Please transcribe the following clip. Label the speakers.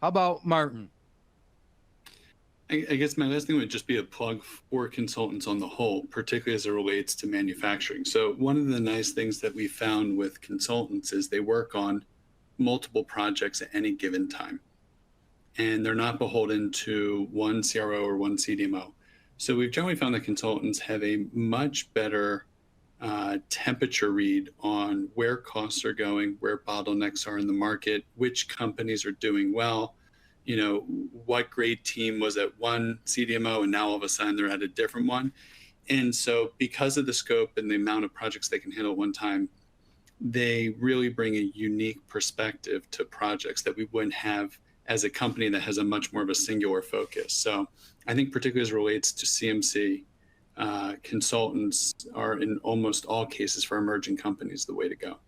Speaker 1: How about Martin?
Speaker 2: I guess my last thing would just be a plug for consultants on the whole, particularly as it relates to manufacturing. So one of the nice things that we found with consultants is they work on multiple projects at any given time, and they're not beholden to one CRO or one CDMO. So we've generally found that consultants have a much better temperature read on where costs are going, where bottlenecks are in the market, which companies are doing well, what great team was at one CDMO and now all of a sudden they're at a different one. And so because of the scope and the amount of projects they can handle at one time, they really bring a unique perspective to projects that we wouldn't have as a company that has a much more of a singular focus. So I think particularly as it relates to CMC, consultants are in almost all cases for emerging companies the way to go.